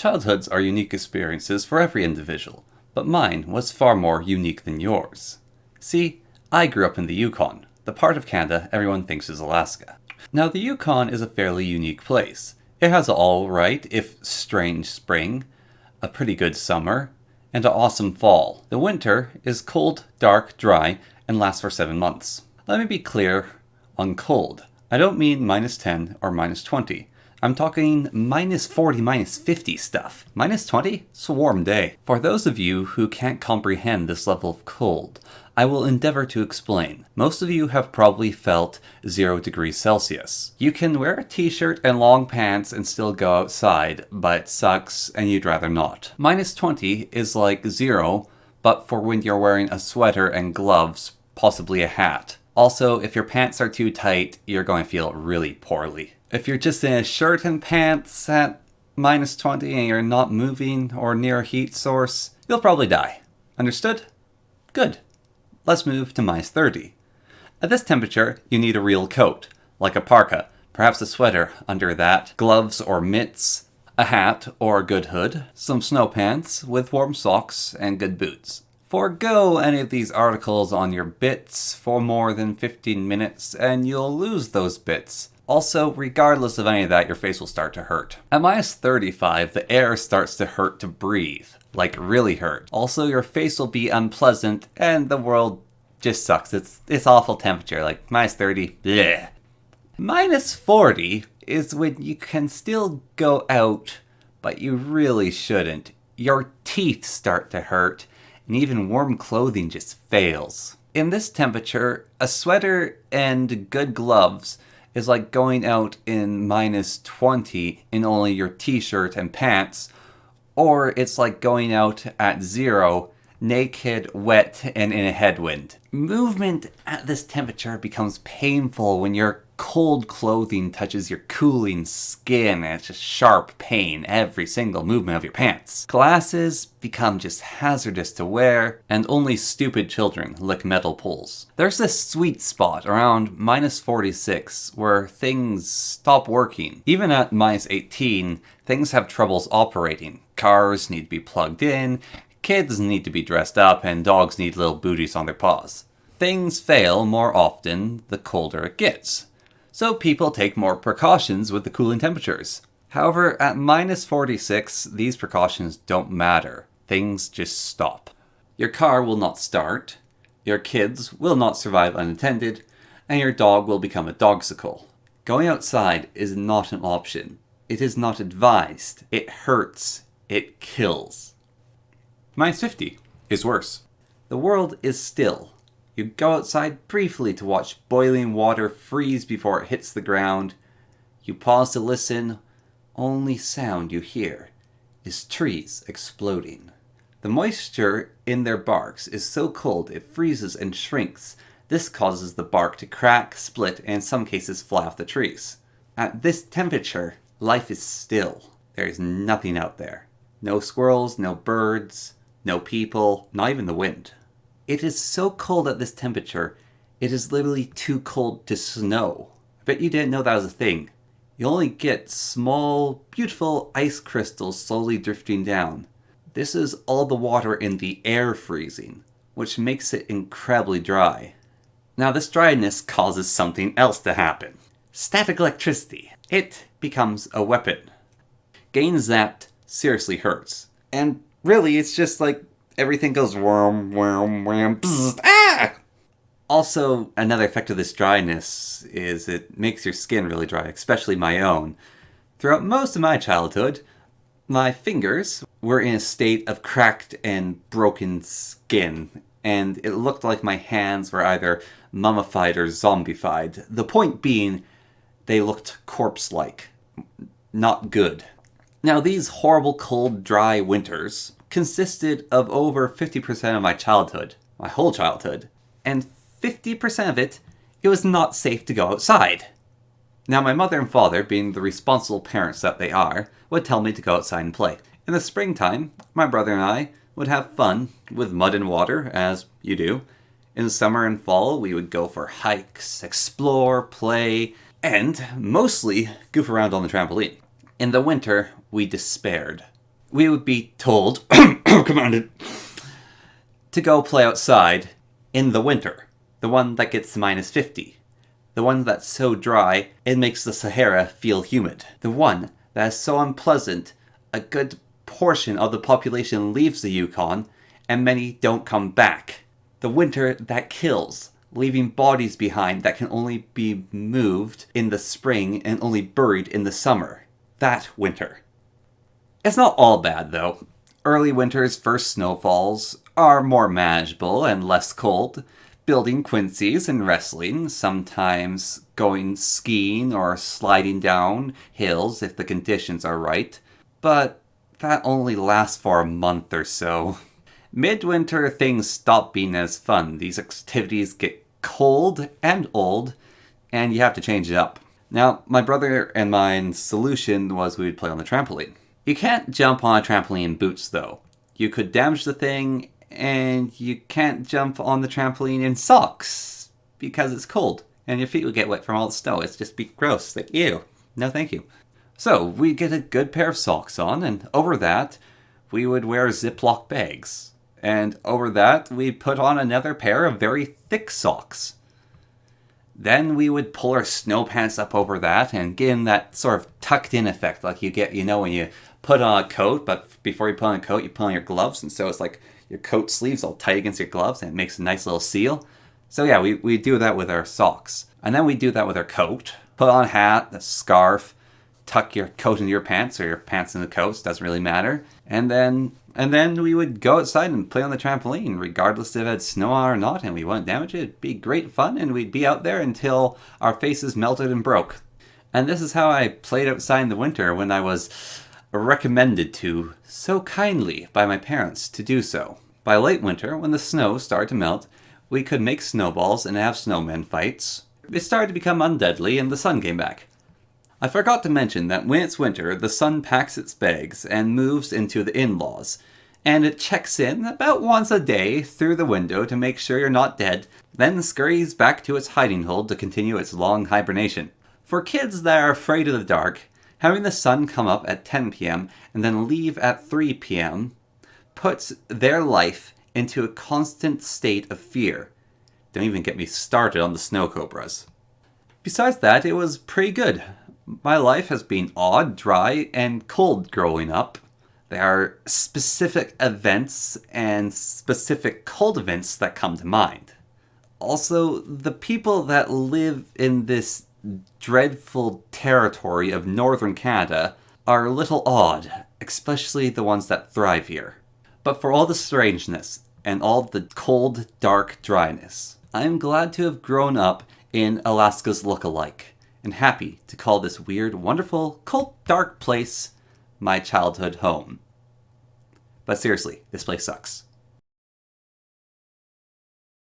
Childhoods are unique experiences for every individual, but mine was far more unique than yours. See, I grew up in the Yukon, the part of Canada everyone thinks is Alaska. Now, the Yukon is a fairly unique place. It has an alright, if strange spring, a pretty good summer, and an awesome fall. The winter is cold, dark, dry, and lasts for 7 months. Let me be clear on cold. I don't mean minus 10 or minus 20. I'm talking minus 40, minus 50 stuff. Minus 20? It's a warm day. For those of you who can't comprehend this level of cold, I will endeavor to explain. Most of you have probably felt 0 degrees Celsius. You can wear a t-shirt and long pants and still go outside, but it sucks and you'd rather not. Minus 20 is like 0, but for when you're wearing a sweater and gloves, possibly a hat. Also, if your pants are too tight, you're going to feel really poorly. If you're just in a shirt and pants at minus 20 and you're not moving or near a heat source, you'll probably die. Understood? Good. Let's move to minus 30. At this temperature, you need a real coat, like a parka, perhaps a sweater under that, gloves or mitts, a hat or a good hood, some snow pants with warm socks and good boots. Forgo any of these articles on your bits for more than 15 minutes and you'll lose those bits. Also, regardless of any of that, your face will start to hurt. At minus 35, the air starts to hurt to breathe. Like, really hurt. Also, your face will be unpleasant, and the world just sucks. It's awful temperature, like minus 30, bleh. Minus 40 is when you can still go out, but you really shouldn't. Your teeth start to hurt, and even warm clothing just fails. In this temperature, a sweater and good gloves is like going out in minus 20 in only your t-shirt and pants, or it's like going out at 0, naked, wet, and in a headwind. Movement at this temperature becomes painful when your cold clothing touches your cooling skin, and it's just sharp pain every single movement of your pants. Glasses become just hazardous to wear, and only stupid children lick metal poles. There's this sweet spot around minus 46 where things stop working. Even at minus 18, things have troubles operating. Cars need to be plugged in, kids need to be dressed up, and dogs need little booties on their paws. Things fail more often the colder it gets. So people take more precautions with the cooling temperatures. However, at minus 46, these precautions don't matter. Things just stop. Your car will not start, your kids will not survive unattended, and your dog will become a dogsicle. Going outside is not an option. It is not advised. It hurts. It kills. Minus 50 is worse. The world is still. You go outside briefly to watch boiling water freeze before it hits the ground. You pause to listen. Only sound you hear is trees exploding. The moisture in their barks is so cold it freezes and shrinks. This causes the bark to crack, split, and in some cases fly off the trees. At this temperature, life is still. There is nothing out there. No squirrels, no birds, no people, not even the wind. It is so cold at this temperature, it is literally too cold to snow. I bet you didn't know that was a thing. You only get small, beautiful ice crystals slowly drifting down. This is all the water in the air freezing, which makes it incredibly dry. Now this dryness causes something else to happen. Static electricity. It becomes a weapon. Getting zapped seriously hurts. And really, it's just like everything goes wham, wham, wham, bzz, ah! Also, another effect of this dryness is it makes your skin really dry, especially my own. Throughout most of my childhood, my fingers were in a state of cracked and broken skin, and it looked like my hands were either mummified or zombified. The point being, they looked corpse-like. Not good. Now, these horrible cold, dry winters consisted of over 50% of my childhood, my whole childhood, and 50% of it was not safe to go outside. Now, my mother and father, being the responsible parents that they are, would tell me to go outside and play. In the springtime, my brother and I would have fun with mud and water, as you do. In summer and fall, we would go for hikes, explore, play, and mostly goof around on the trampoline. In the winter, we despaired. we would be told, commanded, to go play outside in the winter. The one that gets to -50. The one that's so dry, it makes the Sahara feel humid. The one that is so unpleasant, a good portion of the population leaves the Yukon, and many don't come back. The winter that kills, leaving bodies behind that can only be moved in the spring and only buried in the summer. That winter. It's not all bad, though. Early winter's first snowfalls are more manageable and less cold. Building quincies and wrestling, sometimes going skiing or sliding down hills if the conditions are right. But that only lasts for a month or so. Midwinter, things stop being as fun. These activities get cold and old, and you have to change it up. Now, my brother and mine's solution was we would play on the trampoline. You can't jump on a trampoline in boots, though. You could damage the thing, and you can't jump on the trampoline in socks, because it's cold, and your feet would get wet from all the snow. It's just be gross. Like, ew. No thank you. So, we'd get a good pair of socks on, and over that, we would wear Ziploc bags. And over that, we'd put on another pair of very thick socks. Then we would pull our snow pants up over that and get in that sort of tucked in effect like you get, when you put on a coat, but before you put on a coat, you put on your gloves, and so it's like your coat sleeves all tight against your gloves, and it makes a nice little seal. So yeah, we do that with our socks. And then we do that with our coat. Put on a hat, a scarf, tuck your coat into your pants, or your pants into the coats, doesn't really matter. And then we would go outside and play on the trampoline, regardless if it had snow on or not, and we wouldn't damage it. It'd be great fun, and we'd be out there until our faces melted and broke. And this is how I played outside in the winter when I was recommended to so kindly by my parents to do so. By late winter, when the snow started to melt, we could make snowballs and have snowmen fights. It started to become undeadly, and the sun came back. I forgot to mention that when it's winter, the sun packs its bags and moves into the in-laws, and it checks in about once a day through the window to make sure you're not dead, then scurries back to its hiding hole to continue its long hibernation. For kids that are afraid of the dark, having the sun come up at 10 p.m. and then leave at 3 p.m. puts their life into a constant state of fear. Don't even get me started on the snow cobras. Besides that, it was pretty good. My life has been odd, dry, and cold growing up. There are specific events and specific cold events that come to mind. Also, the people that live in this dreadful territory of northern Canada are a little odd, especially the ones that thrive here. But for all the strangeness and all the cold, dark dryness, I'm glad to have grown up in Alaska's look-alike, and happy to call this weird, wonderful, cold, dark place my childhood home. But seriously, this place sucks.